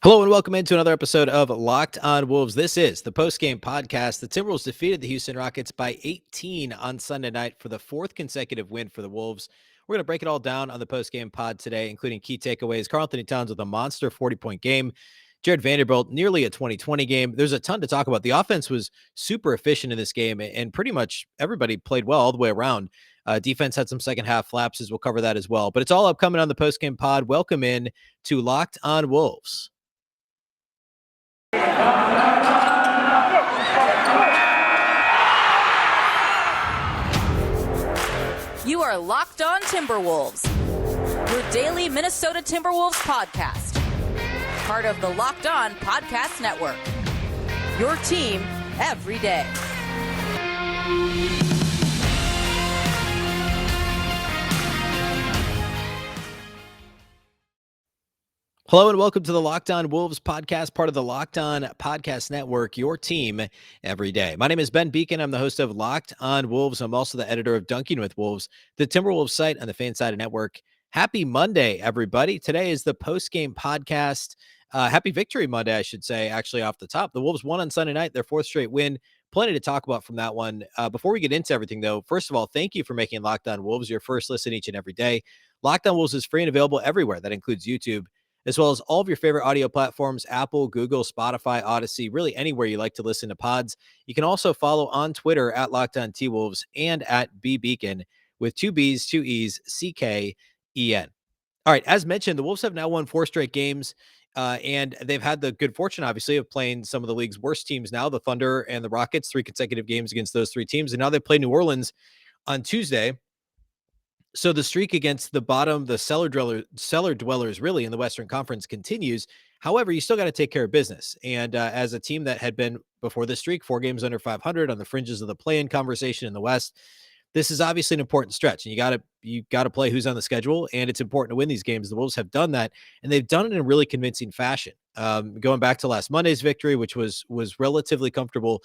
Hello and welcome into another episode of Locked On Wolves. This is the post-game podcast. The Timberwolves defeated the Houston Rockets by 18 on Sunday night for the fourth consecutive win for the Wolves. We're going to break it all down on the post-game pod today, including key takeaways. Karl-Anthony Towns with a monster 40-point game. Jarred Vanderbilt, nearly a 20-20 game. There's a ton to talk about. The offense was super efficient in this game, and pretty much everybody played well all the way around. Defense had some second-half lapses. We'll cover that as well. But it's all upcoming on the post-game pod. Welcome in to Locked On Wolves. You are Locked On Timberwolves, your daily Minnesota Timberwolves podcast. Part of the Locked On Podcast Network. Your team every day. Hello and welcome to the Locked On Wolves podcast, part of the Locked On Podcast Network, your team every day. My name is Ben Beecken. I'm the host of Locked On Wolves. I'm also the editor of Dunking with Wolves, the Timberwolves site on the Fansided Network. Happy Monday, everybody. Today is the post-game podcast. Happy Victory Monday, I should say, actually off the top. The Wolves won on Sunday night, their fourth straight win. Plenty to talk about from that one. Before we get into everything, though, first of all, thank you for making Locked On Wolves your first listen each and every day. Locked On Wolves is free and available everywhere. That includes YouTube, as well as all of your favorite audio platforms, Apple, Google, Spotify, Odyssey, really anywhere you like to listen to pods. You can also follow on Twitter at Locked On T-Wolves and at Beecken with two B's, two E's, C-K-E-N. All right, as mentioned, the Wolves have now won four straight games, and they've had the good fortune, obviously, of playing some of the league's worst teams now, the Thunder and the Rockets, three consecutive games against those three teams, and now they play New Orleans on Tuesday. So the streak against the bottom, the cellar dwellers really in the Western Conference continues. However, you still got to take care of business. And as a team that had been before the streak, 4 games under 500 on the fringes of the play-in conversation in the West, this is obviously an important stretch. And you got to play who's on the schedule, and it's important to win these games. The Wolves have done that, and they've done it in a really convincing fashion. Going back to last Monday's victory, which was relatively comfortable.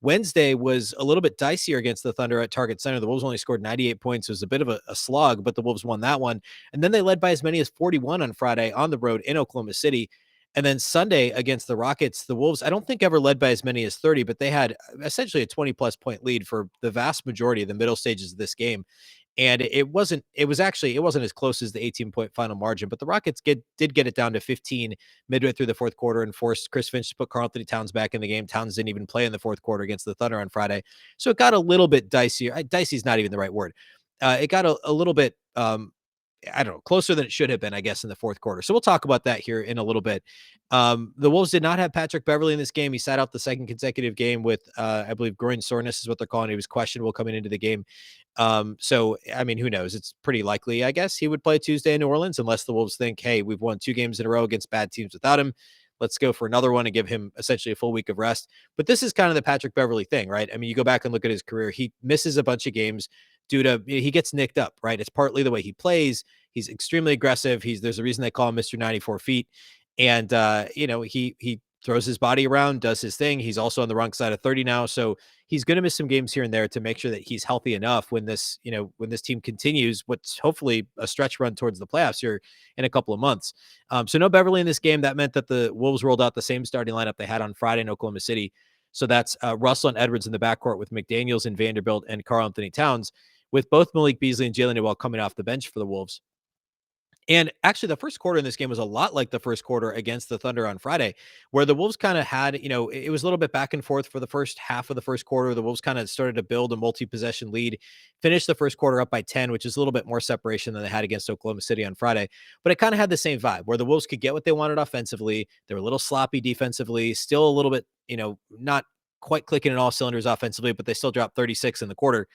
Wednesday was a little bit dicier against the Thunder at Target Center. The Wolves only scored 98 points. It was a bit of a slog, but the Wolves won that one. And then they led by as many as 41 on Friday on the road in Oklahoma City. And then Sunday against the Rockets, the Wolves, I don't think ever led by as many as 30, but they had essentially a 20-plus point lead for the vast majority of the middle stages of this game. And it wasn't as close as the 18-point final margin, but the Rockets did get it down to 15 midway through the fourth quarter and forced Chris Finch to put Karl-Anthony Towns back in the game. Towns didn't even play in the fourth quarter against the Thunder on Friday. So it got a little bit dicier. Dicey is not even the right word. It got a little bit, I don't know, closer than it should have been, I guess, in the fourth quarter. So we'll talk about that here in a little bit. The Wolves did not have Patrick Beverley in this game. He sat out the second consecutive game with, I believe, groin soreness is what they're calling it. He was questionable coming into the game. So, I mean, who knows? It's pretty likely, I guess, he would play Tuesday in New Orleans unless the Wolves think, hey, we've won 2 games in a row against bad teams without him. Let's go for another one and give him essentially a full week of rest. But this is kind of the Patrick Beverley thing, right? I mean, you go back and look at his career. He misses a bunch of games due to he gets nicked up, right? It's partly the way he plays. He's extremely aggressive. There's a reason they call him Mr. 94 feet. And he throws his body around, does his thing. He's also on the wrong side of 30 now. So he's going to miss some games here and there to make sure that he's healthy enough when this team continues what's hopefully a stretch run towards the playoffs here in a couple of months. So no Beverley in this game. That meant that the Wolves rolled out the same starting lineup they had on Friday in Oklahoma City. So that's Russell and Edwards in the backcourt with McDaniels and Vanderbilt and Karl-Anthony Towns, with both Malik Beasley and Jalen Noel coming off the bench for the Wolves. And actually, the first quarter in this game was a lot like the first quarter against the Thunder on Friday, where the Wolves kind of had, it was a little bit back and forth for the first half of the first quarter. The Wolves kind of started to build a multi-possession lead, finished the first quarter up by 10, which is a little bit more separation than they had against Oklahoma City on Friday. But it kind of had the same vibe where the Wolves could get what they wanted offensively. They were a little sloppy defensively, still a little bit, not quite clicking in all cylinders offensively, but they still dropped 36 in the quarter.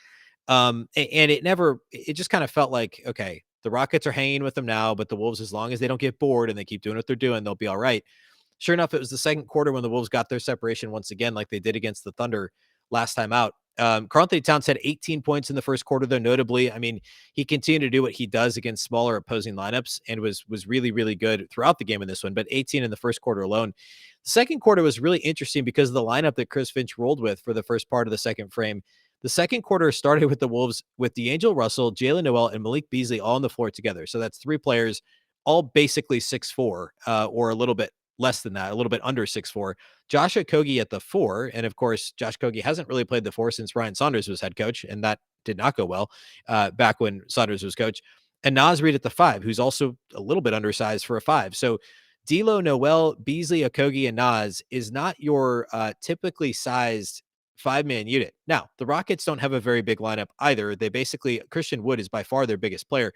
And it just kind of felt like, okay, the Rockets are hanging with them now, but the Wolves, as long as they don't get bored and they keep doing what they're doing, they'll be all right. Sure enough, it was the second quarter when the Wolves got their separation once again, like they did against the Thunder last time out. Karl-Anthony Towns had 18 points in the first quarter, though, notably. I mean, he continued to do what he does against smaller opposing lineups and was really, really good throughout the game in this one, but 18 in the first quarter alone. The second quarter was really interesting because of the lineup that Chris Finch rolled with for the first part of the second frame. The second quarter started with the Wolves with D'Angelo Russell, Jalen Noel, and Malik Beasley all on the floor together. So that's 3 players, all basically 6'4", or a little bit less than that, a little bit under 6'4". Josh Okogie at the 4. And of course, Josh Okogie hasn't really played the 4 since Ryan Saunders was head coach, and that did not go well back when Saunders was coach. And Naz Reid at the 5, who's also a little bit undersized for a 5. So D'Lo, Noel, Beasley, Okogie, and Naz is not your typically sized 5-man unit. Now, the Rockets don't have a very big lineup either. They basically, Christian Wood is by far their biggest player.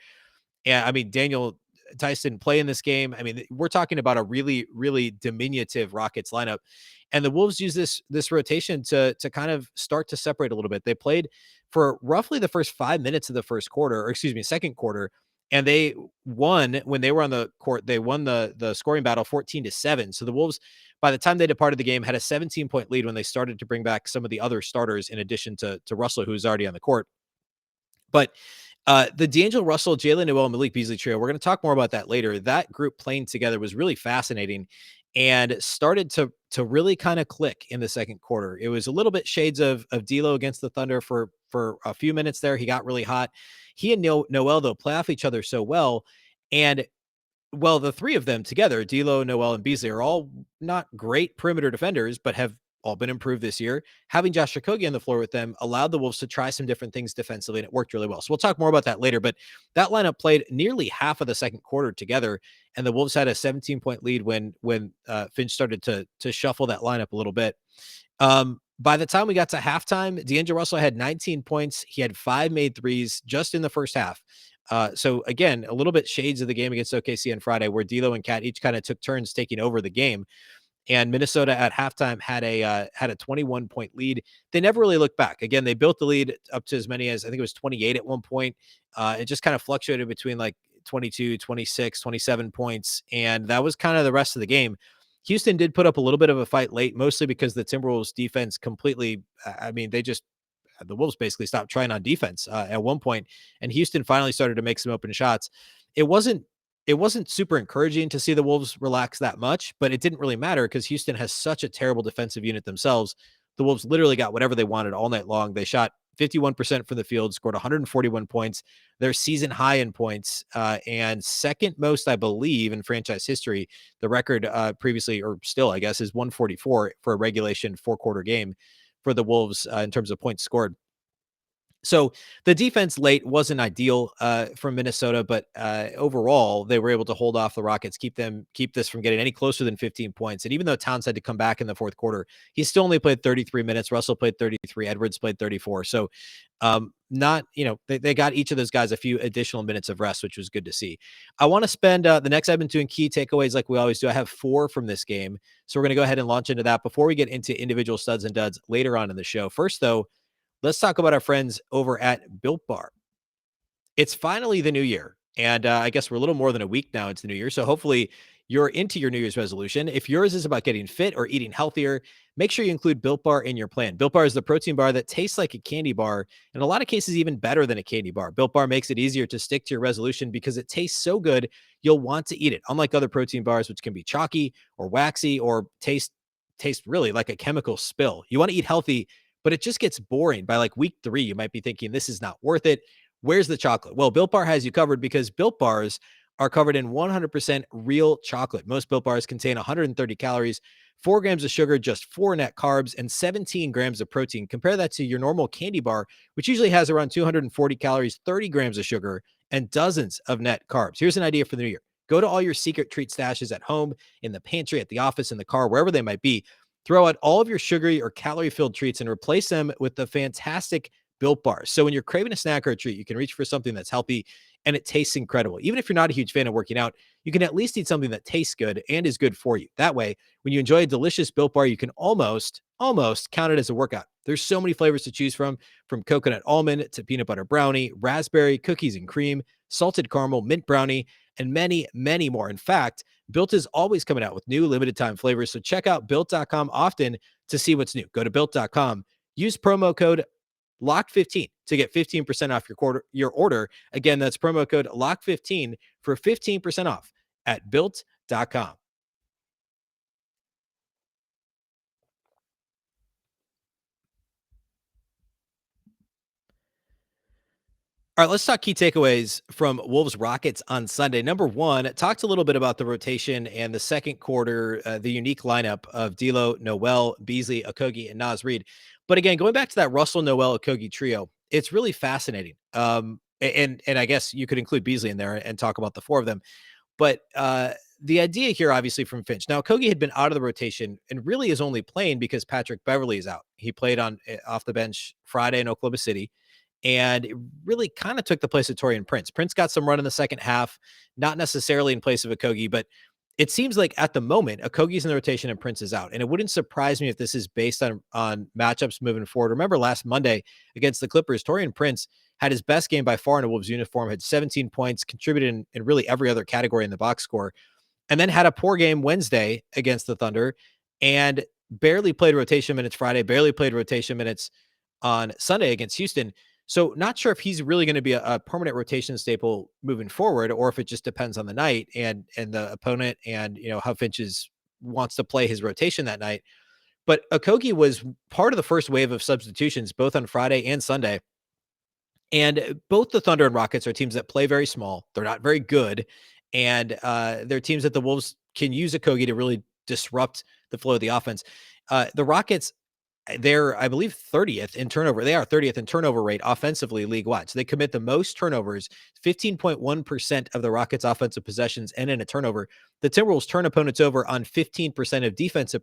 And I mean, Daniel Tice didn't play in this game. I mean, we're talking about a really, really diminutive Rockets lineup. And the Wolves use this rotation to kind of start to separate a little bit. They played for roughly the first 5 minutes of the first quarter, or excuse me, second quarter, and they won when they were on the court. They won the scoring battle 14-7. So the Wolves, by the time they departed the game, had a 17-point lead when they started to bring back some of the other starters in addition to Russell, who's already on the court. But the D'Angelo Russell, Jalen Noel, Malik Beasley trio, we're going to talk more about that later. That group playing together was really fascinating and started to really kind of click in the second quarter. It was a little bit shades of D'Lo against the Thunder for a few minutes there. He got really hot. He and Noel, though, play off each other so well. And well, the three of them together, D'Lo, Noel, and Beasley, are all not great perimeter defenders, but have all been improved this year. Having Josh Okogie on the floor with them allowed the Wolves to try some different things defensively, and it worked really well. So we'll talk more about that later, but that lineup played nearly half of the second quarter together, and the Wolves had a 17-point lead when Finch started to shuffle that lineup a little bit. By the time we got to halftime, D'Angelo Russell had 19 points. He had 5 made threes just in the first half. So again, a little bit shades of the game against OKC on Friday, where D'Lo and Cat each kind of took turns taking over the game. And Minnesota at halftime had a 21-point lead. They never really looked back. Again, they built the lead up to as many as, I think it was 28 at one point. It just kind of fluctuated between like 22, 26, 27 points. And that was kind of the rest of the game. Houston did put up a little bit of a fight late, mostly because the Timberwolves defense completely, I mean, the Wolves basically stopped trying on defense at one point, and Houston finally started to make some open shots. It wasn't super encouraging to see the Wolves relax that much, but it didn't really matter because Houston has such a terrible defensive unit themselves. The Wolves literally got whatever they wanted all night long. They shot 51% from the field, scored 141 points, their season high in points, and second most, I believe, in franchise history. The record previously, or still, I guess, is 144 for a regulation 4-quarter game for the Wolves in terms of points scored. So the defense late wasn't ideal from Minnesota, but overall they were able to hold off the Rockets, keep this from getting any closer than 15 points. And even though Towns had to come back in the fourth quarter, he still only played 33 minutes. Russell played 33. Edwards played 34. So not, they got each of those guys a few additional minutes of rest, which was good to see. I want to spend the next, I've been doing key takeaways like we always do. I have 4 from this game. So we're going to go ahead and launch into that before we get into individual studs and duds later on in the show. First, though, let's talk about our friends over at Built Bar. It's finally the new year, and I guess we're a little more than a week now into the new year, so hopefully you're into your New Year's resolution. If yours is about getting fit or eating healthier, make sure you include Built Bar in your plan. Built Bar is the protein bar that tastes like a candy bar, in a lot of cases even better than a candy bar. Built Bar makes it easier to stick to your resolution because it tastes so good, you'll want to eat it, unlike other protein bars, which can be chalky or waxy or taste really like a chemical spill. You want to eat healthy, but it just gets boring. By like week 3, you might be thinking, this is not worth it. Where's the chocolate? Well, Built Bar has you covered because Built Bars are covered in 100% real chocolate. Most Built Bars contain 130 calories, 4 grams of sugar, just 4 net carbs, and 17 grams of protein. Compare that to your normal candy bar, which usually has around 240 calories, 30 grams of sugar, and dozens of net carbs. Here's an idea for the new year. Go to all your secret treat stashes at home, in the pantry, at the office, in the car, wherever they might be. Throw out all of your sugary or calorie-filled treats and replace them with the fantastic Built Bars. So when you're craving a snack or a treat, you can reach for something that's healthy and it tastes incredible. Even if you're not a huge fan of working out, you can at least eat something that tastes good and is good for you. That way, when you enjoy a delicious Built Bar, you can almost count it as a workout. There's so many flavors to choose from coconut almond to peanut butter brownie, raspberry, cookies and cream, salted caramel, mint brownie, and many, many more. In fact, Built is always coming out with new limited time flavors. So check out Built.com often to see what's new. Go to Built.com, use promo code LOCK15 to get 15% off your order. Again, that's promo code LOCK15 for 15% off at Built.com. All right, let's talk key takeaways from Wolves Rockets on Sunday. Number one, talked a little bit about the rotation and the second quarter, the unique lineup of D'Lo, Noel, Beasley, Okogie, and Naz Reid. But again, going back to that Russell, Noel, Okogie trio, it's really fascinating. And I guess you could include Beasley in there and talk about the four of them. But the idea here, obviously, from Finch. Now, Okogie had been out of the rotation and really is only playing because Patrick Beverley is out. He played on off the bench Friday in Oklahoma City, and it really kind of took the place of Torian Prince. Prince got some run in the second half, not necessarily in place of Okogie, but it seems like at the moment, Okogie's in the rotation and Prince is out. And it wouldn't surprise me if this is based on matchups moving forward. Remember last Monday against the Clippers, Torian Prince had his best game by far in a Wolves uniform, had 17 points, contributed in really every other category in the box score, and then had a poor game Wednesday against the Thunder and barely played rotation minutes Friday, barely played rotation minutes on Sunday against Houston. So not sure if he's really going to be a permanent rotation staple moving forward, or if it just depends on the night and the opponent and how Finch's wants to play his rotation that night. But Okogie was part of the first wave of substitutions both on Friday and Sunday. And both the Thunder and Rockets are teams that play very small. They're not very good. And they're teams that the Wolves can use Okogie to really disrupt the flow of the offense. The Rockets, they're, I believe, 30th in turnover. They are 30th in turnover rate offensively league-wide. So they commit the most turnovers, 15.1% of the Rockets' offensive possessions and in a turnover. The Timberwolves turn opponents over on 15% of defensive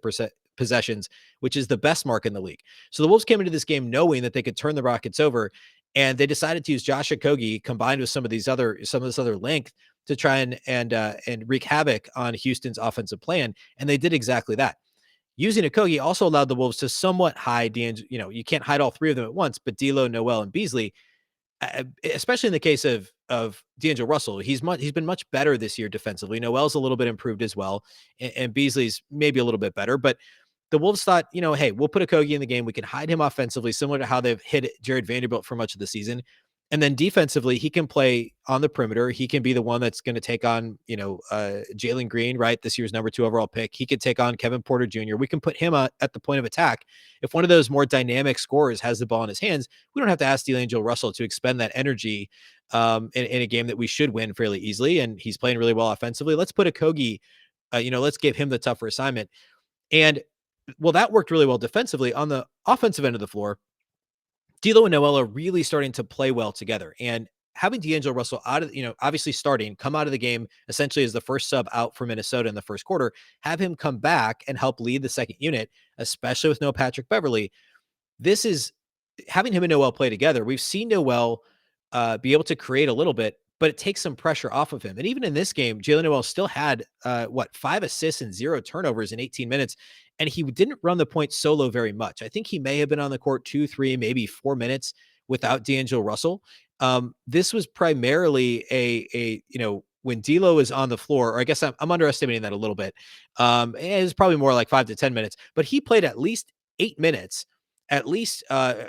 possessions, which is the best mark in the league. So the Wolves came into this game knowing that they could turn the Rockets over, and they decided to use Josh Okogie combined with some of this other length to try and wreak havoc on Houston's offensive plan. And they did exactly that. Using Okogie also allowed the Wolves to somewhat hide you can't hide all three of them at once, but D'Lo, Noel, and Beasley, especially in the case of D'Angelo Russell, he's been much better this year defensively. Noel's a little bit improved as well, and Beasley's maybe a little bit better, but the Wolves thought, hey, we'll put Okogie in the game. We can hide him offensively, similar to how they've hit Jarred Vanderbilt for much of the season. And then defensively, he can play on the perimeter. He can be the one that's going to take on, Jalen Green, right? This year's number 2 overall pick. He could take on Kevin Porter Jr. We can put him at the point of attack. If one of those more dynamic scorers has the ball in his hands, we don't have to ask D'Angelo Russell to expend that energy in a game that we should win fairly easily. And he's playing really well offensively. Let's put Okogie, let's give him the tougher assignment. And well, that worked really well defensively. On the offensive end of the floor, D'Lo and Noel are really starting to play well together. And having D'Angelo Russell out of, obviously come out of the game essentially as the first sub out for Minnesota in the first quarter, have him come back and help lead the second unit, especially with no Patrick Beverley. This is having him and Noel play together. We've seen Noel be able to create a little bit, but it takes some pressure off of him. And even in this game, Jalen Noel still had 5 assists and 0 turnovers in 18 minutes. And he didn't run the point solo very much. I think he may have been on the court 2, 3, maybe 4 minutes without D'Angelo Russell. This was primarily when D'Lo is on the floor, or I guess I'm underestimating that a little bit. It was probably more like 5 to 10 minutes, but he played at least 8 minutes, at least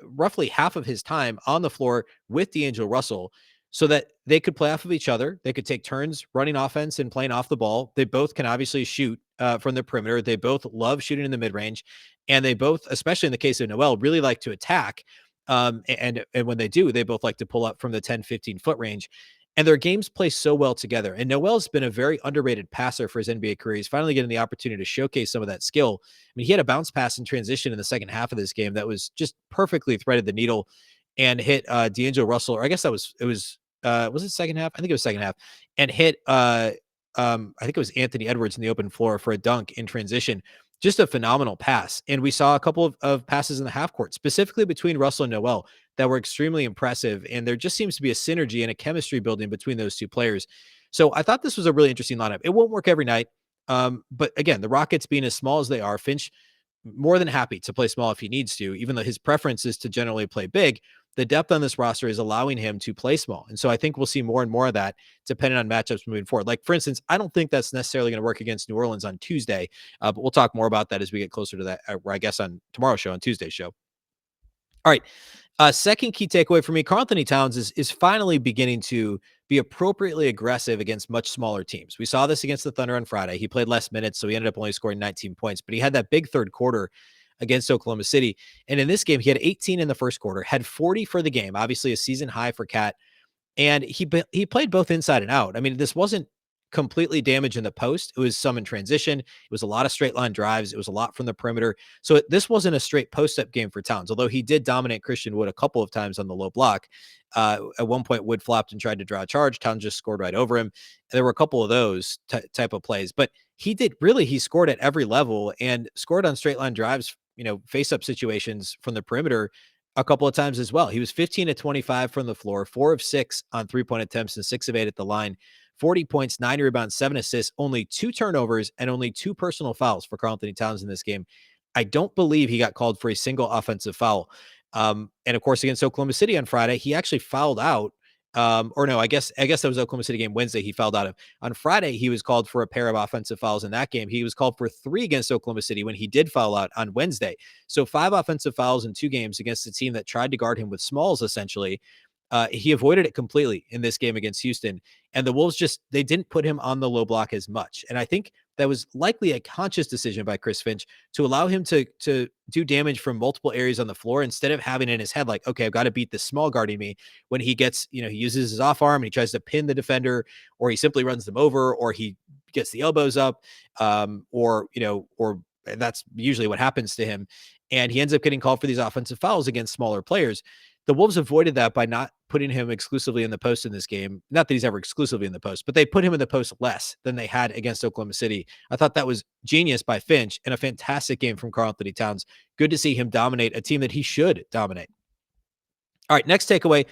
roughly half of his time on the floor with D'Angelo Russell, so that they could play off of each other. They could take turns running offense and playing off the ball. They both can obviously shoot from the perimeter. They both love shooting in the mid-range. And they both, especially in the case of Noel, really like to attack. And when they do, they both like to pull up from the 10, 15-foot range. And their games play so well together. And Noel's been a very underrated passer for his NBA career. He's finally getting the opportunity to showcase some of that skill. I mean, he had a bounce pass in transition in the second half of this game that was just perfectly threaded the needle and hit D'Angelo Russell, or I guess was it second half? I think it was second half, and hit I think it was Anthony Edwards in the open floor for a dunk in transition. Just a phenomenal pass. And we saw a couple of passes in the half court, specifically between Russell and Noel, that were extremely impressive. And there just seems to be a synergy and a chemistry building between those two players. So I thought this was a really interesting lineup. It won't work every night. But again, the Rockets being as small as they are, Finch more than happy to play small if he needs to, even though his preference is to generally play big. The depth on this roster is allowing him to play small. And so I think we'll see more and more of that depending on matchups moving forward. Like, for instance, I don't think that's necessarily going to work against New Orleans on Tuesday, but we'll talk more about that as we get closer to that, or I guess on tomorrow's show, on Tuesday's show. All right. Second key takeaway for me, Karl-Anthony Towns is finally beginning to be appropriately aggressive against much smaller teams. We saw this against the Thunder on Friday. He played less minutes, so he ended up only scoring 19 points, but he had that big third quarter against Oklahoma City. And in this game, he had 18 in the first quarter, had 40 for the game, obviously a season high for Cat. And he played both inside and out. I mean, this wasn't completely damage in the post. It was some in transition. It was a lot of straight line drives. It was a lot from the perimeter. So this wasn't a straight post up game for Towns, although he did dominate Christian Wood a couple of times on the low block. At one point, Wood flopped and tried to draw a charge. Towns just scored right over him. There were a couple of those type of plays, but he scored at every level and scored on straight line drives, face up situations from the perimeter a couple of times as well. He was 15 of 25 from the floor, 4 of 6 on 3-point attempts, and 6 of 8 at the line. 40 points, 9 rebounds, 7 assists, only 2 turnovers, and only 2 personal fouls for Karl-Anthony Towns in this game. I don't believe he got called for a single offensive foul. And of course, against Oklahoma City on Friday, he actually fouled out. Or no, I guess that was Oklahoma City game Wednesday. He fouled out of. On Friday, he was called for a pair of offensive fouls in that game. He was called for 3 against Oklahoma City when he did foul out on Wednesday. So 5 offensive fouls in 2 games against a team that tried to guard him with smalls, essentially. He avoided it completely in this game against Houston. And the Wolves they didn't put him on the low block as much. And I think that was likely a conscious decision by Chris Finch to allow him to do damage from multiple areas on the floor instead of having in his head, like, okay, I've got to beat this small guarding me. When he gets, he uses his off arm and he tries to pin the defender, or he simply runs them over, or he gets the elbows up, or that's usually what happens to him. And he ends up getting called for these offensive fouls against smaller players. The Wolves avoided that by not putting him exclusively in the post in this game. Not that he's ever exclusively in the post, but they put him in the post less than they had against Oklahoma City. I thought that was genius by Finch and a fantastic game from Karl-Anthony Towns. Good to see him dominate a team that he should dominate. All right, next takeaway.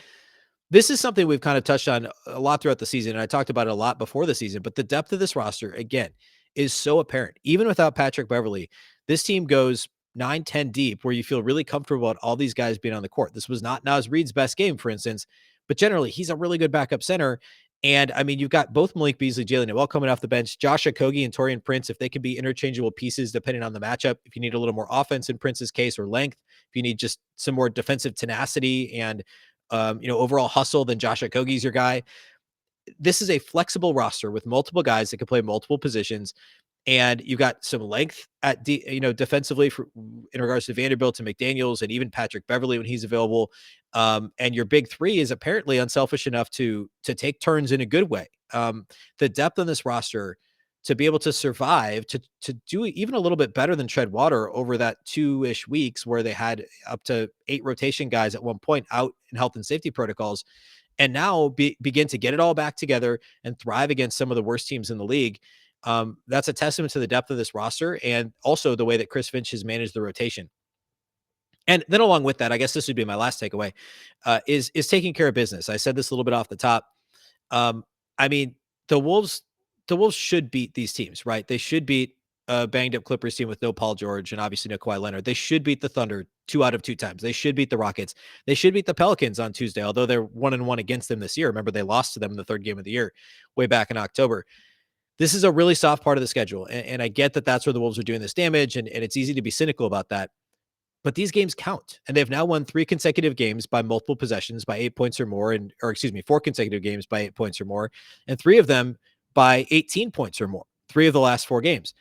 This is something we've kind of touched on a lot throughout the season, and I talked about it a lot before the season, but the depth of this roster, again, is so apparent. Even without Patrick Beverley, this team goes 9-10 deep, where you feel really comfortable about all these guys being on the court. This was not Naz Reid's best game, for instance, but generally he's a really good backup center. And I mean, you've got both Malik Beasley, Jalen Noel coming off the bench, Josh Okogie and Taurean Prince, if they can be interchangeable pieces depending on the matchup. If you need a little more offense in Prince's case, or length, if you need just some more defensive tenacity and overall hustle, then Josh Okogie's your guy. This is a flexible roster with multiple guys that can play multiple positions. And you've got some length at defensively in regards to Vanderbilt and McDaniels and even Patrick Beverley when he's available. And your big 3 is apparently unselfish enough to take turns in a good way. The depth on this roster to be able to survive, to do even a little bit better than tread water over that 2-ish weeks where they had up to 8 rotation guys at one point out in health and safety protocols, and now begin to get it all back together and thrive against some of the worst teams in the league. That's a testament to the depth of this roster and also the way that Chris Finch has managed the rotation. And then along with that, I guess this would be my last takeaway, is taking care of business. I said this a little bit off the top. I mean, the Wolves should beat these teams, right? They should beat a banged up Clippers team with no Paul George and obviously no Kawhi Leonard. They should beat the Thunder 2 out of 2 times. They should beat the Rockets. They should beat the Pelicans on Tuesday, although they're 1-1 against them this year. Remember, they lost to them in the 3rd game of the year way back in October. This is a really soft part of the schedule. And I get that that's where the Wolves are doing this damage. And it's easy to be cynical about that. But these games count. And they've now won 3 consecutive games by multiple possessions by 8 points or more. 4 consecutive games by 8 points or more. And 3 of them by 18 points or more. 3 of the last 4 games.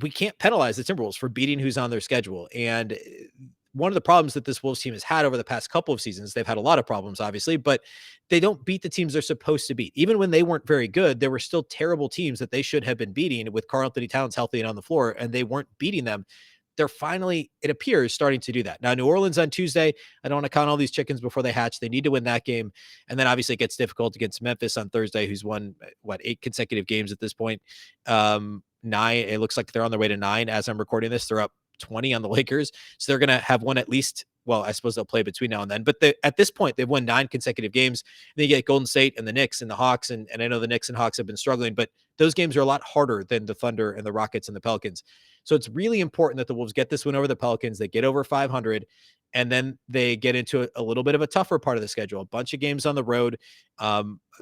We can't penalize the Timberwolves for beating who's on their schedule. And one of the problems that this Wolves team has had over the past couple of seasons, they've had a lot of problems, obviously, but they don't beat the teams they're supposed to beat. Even when they weren't very good, there were still terrible teams that they should have been beating with Karl-Anthony Towns healthy and on the floor, and they weren't beating them. They're finally, it appears, starting to do that. Now, New Orleans on Tuesday, I don't want to count all these chickens before they hatch. They need to win that game. And then obviously it gets difficult against Memphis on Thursday, who's won, 8 consecutive games at this point. 9, it looks like they're on their way to 9 as I'm recording this. They're up 20 on the Lakers. So they're going to have one at least. Well, I suppose they'll play between now and then. But at this point, they've won 9 consecutive games. And then you get Golden State and the Knicks and the Hawks. And I know the Knicks and Hawks have been struggling, but those games are a lot harder than the Thunder and the Rockets and the Pelicans. So it's really important that the Wolves get this win over the Pelicans. They get over 500, and then they get into a little bit of a tougher part of the schedule. A bunch of games on the road.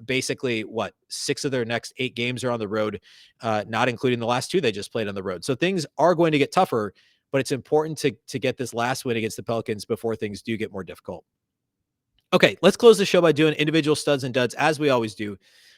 Basically, 6 of their next 8 games are on the road, not including the last 2 they just played on the road. So things are going to get tougher, but it's important to get this last win against the Pelicans before things do get more difficult. Okay, let's close the show by doing individual studs and duds, as we always do.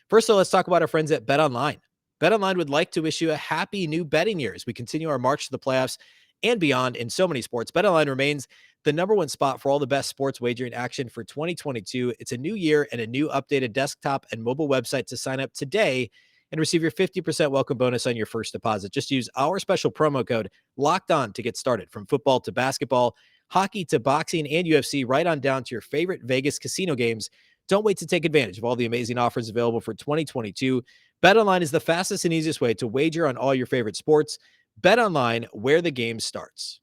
First of all, let's talk about our friends at BetOnline. BetOnline would like to wish you a happy new betting year as we continue our march to the playoffs and beyond in so many sports. BetOnline remains the number one spot for all the best sports wagering action for 2022. It's a new year and a new updated desktop and mobile website to sign up today and receive your 50% welcome bonus on your first deposit. Just use our special promo code Locked On to get started. From football to basketball, hockey to boxing and UFC, right on down to your favorite Vegas casino games. Don't wait to take advantage of all the amazing offers available for 2022. BetOnline is the fastest and easiest way to wager on all your favorite sports. BetOnline, where the game starts.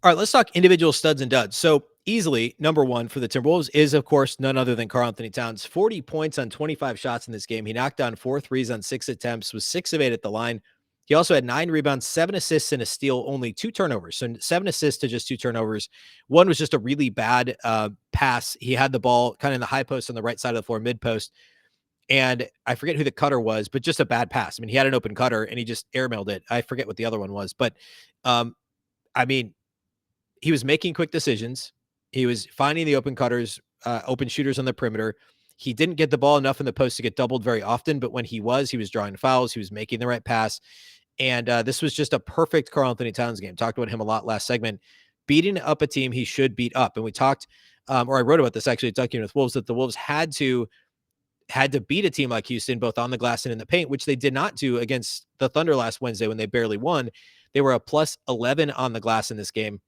All right, let's talk individual studs and duds. So easily, number one for the Timberwolves is, of course, none other than Karl-Anthony Towns. 40 points on 25 shots in this game. He knocked down 4 threes on 6 attempts, was 6 of 8 at the line. He also had 9 rebounds, 7 assists, and a steal, only 2 turnovers. So 7 assists to just 2 turnovers. One was just a really bad pass. He had the ball kind of in the high post on the right side of the floor, mid post. And I forget who the cutter was, but just a bad pass. I mean, he had an open cutter and he just airmailed it. I forget what the other one was, but I mean, he was making quick decisions. He was finding the open cutters, open shooters on the perimeter. He didn't get the ball enough in the post to get doubled very often, but when he was drawing fouls. He was making the right pass. And this was just a perfect Karl-Anthony Towns game. Talked about him a lot last segment, beating up a team he should beat up. And we talked, or I wrote about this actually, talking with Wolves, that the Wolves had to beat a team like Houston, both on the glass and in the paint, which they did not do against the Thunder last Wednesday when they barely won. They were a plus 11 on the glass in this game.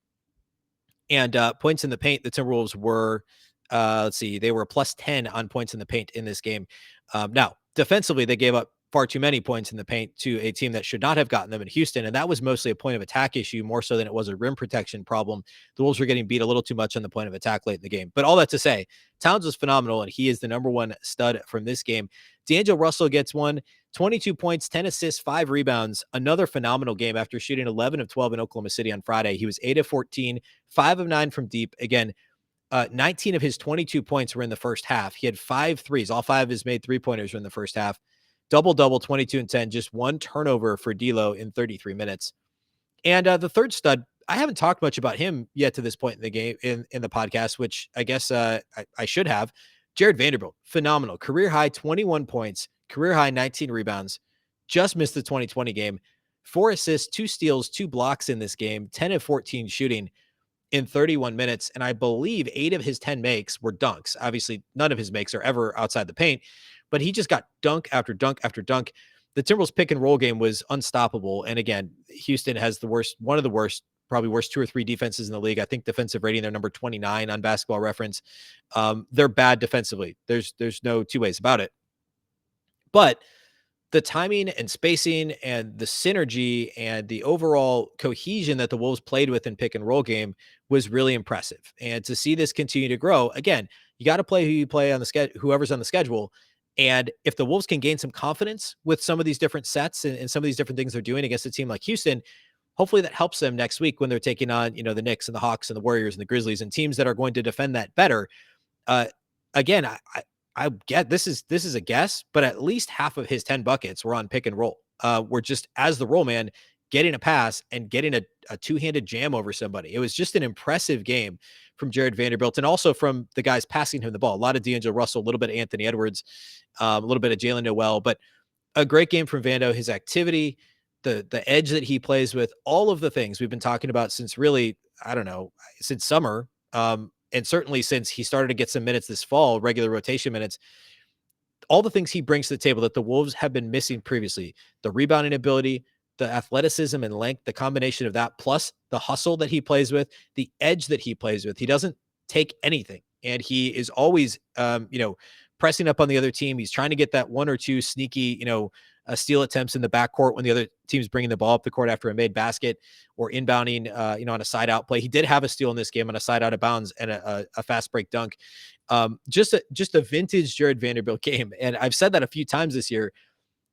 And points in the paint, the Timberwolves were, they were a plus 10 on points in the paint in this game. Now, defensively, they gave up far too many points in the paint to a team that should not have gotten them in Houston. And that was mostly a point of attack issue, more so than it was a rim protection problem. The Wolves were getting beat a little too much on the point of attack late in the game. But all that to say, Towns was phenomenal, and he is the number one stud from this game. D'Angelo Russell gets 22 points, 10 assists, 5 rebounds. Another phenomenal game after shooting 11 of 12 in Oklahoma City on Friday. He was 8 of 14, 5 of 9 from deep. Again, 19 of his 22 points were in the first half. He had 5 threes. All 5 of his made three-pointers were in the first half. Double-double, 22 and 10, just 1 turnover for D'Lo in 33 minutes. And the third stud, I haven't talked much about him yet to this point in the game, in the podcast, which I guess I should have. Jarred Vanderbilt, phenomenal. Career high 21 points, career high 19 rebounds, just missed the 2020 game. 4 assists, 2 steals, 2 blocks in this game, 10 of 14 shooting in 31 minutes. And I believe 8 of his 10 makes were dunks. Obviously, none of his makes are ever outside the paint, but he just got dunk after dunk after dunk. The Timberwolves pick and roll game was unstoppable. And again, Houston has one of the worst, probably worst 2 or 3 defenses in the league. I think defensive rating, they're number 29 on Basketball Reference. They're bad defensively. There's no 2 ways about it. But the timing and spacing and the synergy and the overall cohesion that the Wolves played with in pick and roll game was really impressive. And to see this continue to grow, again, you got to play who you play on the schedule, whoever's on the schedule. And if the Wolves can gain some confidence with some of these different sets and some of these different things they're doing against a team like Houston, hopefully that helps them next week when they're taking on, the Knicks and the Hawks and the Warriors and the Grizzlies and teams that are going to defend that better. Again, I get this is a guess, but at least half of his 10 buckets were on pick and roll. Were just as the roll man getting a pass and getting a two-handed jam over somebody. It was just an impressive game from Jarred Vanderbilt and also from the guys passing him the ball. A lot of D'Angelo Russell, a little bit of Anthony Edwards, a little bit of Jalen Noel, but a great game from Vando. His activity, the edge that he plays with, all of the things we've been talking about since really, I don't know, since summer, and certainly since he started to get some minutes this fall, regular rotation minutes, all the things he brings to the table that the Wolves have been missing previously, the rebounding ability, the athleticism and length, the combination of that, plus the hustle that he plays with, the edge that he plays with. He doesn't take anything. And he is always, pressing up on the other team. He's trying to get that 1 or 2 sneaky, steal attempts in the backcourt when the other team's bringing the ball up the court after a made basket or inbounding, on a side out play. He did have a steal in this game on a side out of bounds and a fast break dunk. Just a vintage Jarred Vanderbilt game. And I've said that a few times this year.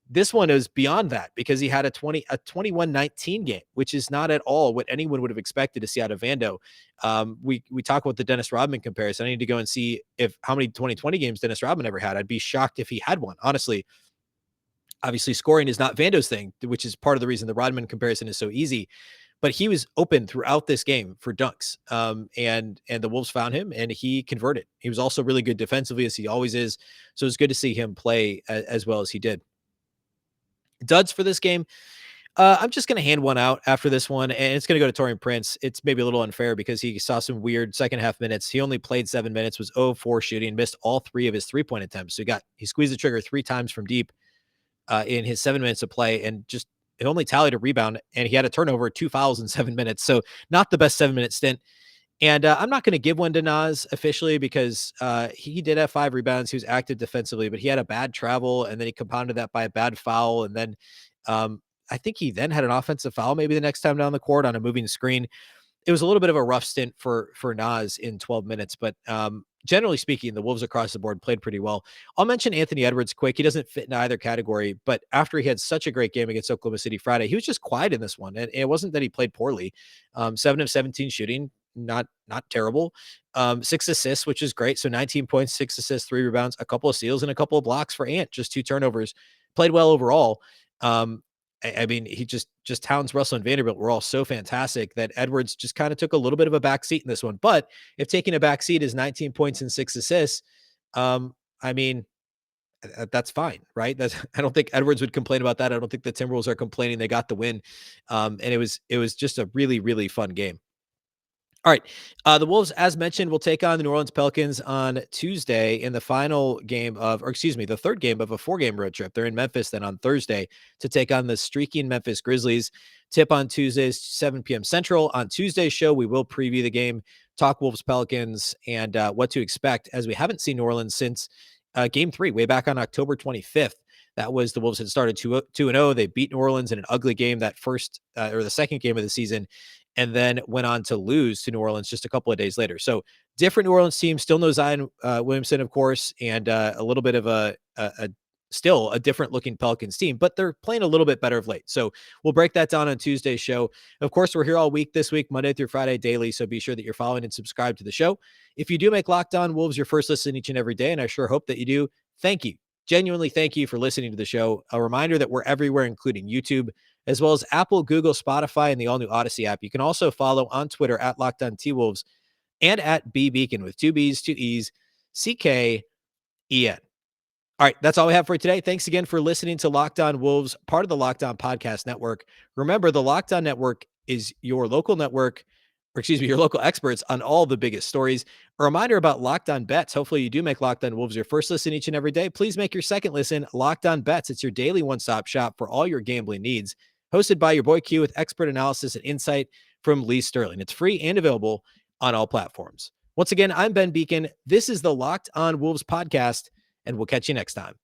This one is beyond that because he had a 21-19 game, which is not at all what anyone would have expected to see out of Vando. We talk about the Dennis Rodman comparison. I need to go and see how many 2020 games Dennis Rodman ever had. I'd be shocked if he had one, honestly. Obviously, scoring is not Vando's thing, which is part of the reason the Rodman comparison is so easy. but he was open throughout this game for dunks. And the Wolves found him and he converted. He was also really good defensively, as he always is. So it's good to see him play as well as he did. Duds for this game. I'm just going to hand one out after this one, and it's going to go to Taurean Prince. It's maybe a little unfair because he saw some weird second half minutes. He only played 7 minutes, was 0-4 shooting, missed all 3 of his 3-point attempts. So he squeezed the trigger 3 times from deep in his 7 minutes of play, and just it only tallied a rebound, and he had a turnover, 2 fouls in 7 minutes. So not the best 7-minute stint. And I'm not going to give one to Nas officially because he did have 5 rebounds. He was active defensively, but he had a bad travel, and then he compounded that by a bad foul. And then I think he then had an offensive foul maybe the next time down the court on a moving screen. It was a little bit of a rough stint for Nas in 12 minutes, but generally speaking, the Wolves across the board played pretty well. I'll mention Anthony Edwards quick. He doesn't fit in either category, but after he had such a great game against Oklahoma City Friday, he was just quiet in this one. And it wasn't that he played poorly. 7 of 17 shooting, not terrible. 6 assists, which is great. So 19 points, 6 assists, 3 rebounds, a couple of steals, and a couple of blocks for Ant. Just 2 turnovers. Played well overall. I mean, he just Towns, Russell, and Vanderbilt were all so fantastic that Edwards just kind of took a little bit of a back seat in this one. But if taking a back seat is 19 points and 6 assists, I mean, that's fine, right? I don't think Edwards would complain about that. I don't think the Timberwolves are complaining they got the win. And it was just a really, really fun game. All right. The Wolves, as mentioned, will take on the New Orleans Pelicans on Tuesday in the final game of, or excuse me, the third game of a 4-game road trip. They're in Memphis then on Thursday to take on the streaking Memphis Grizzlies. Tip on Tuesdays, 7 p.m. Central. On Tuesday's show, we will preview the game, talk Wolves Pelicans, and what to expect, as we haven't seen New Orleans since game 3, way back on October 25th. That was the Wolves had started 2-0. They beat New Orleans in an ugly game that first or the second game of the season, and then went on to lose to New Orleans just a couple of days later. So different New Orleans team, still no Zion Williamson, of course, and a little bit of a still a different looking Pelicans team, but they're playing a little bit better of late. So we'll break that down on Tuesday's show. Of course, we're here all week this week, Monday through Friday daily. So be sure that you're following and subscribe to the show. If you do make Locked On Wolves your first listen each and every day, and I sure hope that you do, thank you. Genuinely thank you for listening to the show. A reminder that we're everywhere, including YouTube, as well as Apple, Google, Spotify, and the all-new Odyssey app. You can also follow on Twitter at Locked On T-Wolves and at Beecken with 2 B's, 2 E's, CKEN. All right, that's all we have for today. Thanks again for listening to Locked On Wolves, part of the Locked On Podcast Network. Remember, the Locked On Network is your local network, or excuse me, your local experts on all the biggest stories. A reminder about Locked On Bets. Hopefully you do make Locked On Wolves your first listen each and every day. Please make your second listen Locked On Bets. It's your daily one-stop shop for all your gambling needs. Hosted by your boy Q with expert analysis and insight from Lee Sterling. It's free and available on all platforms. Once again, I'm Ben Beecken. This is the Locked On Wolves podcast, and we'll catch you next time.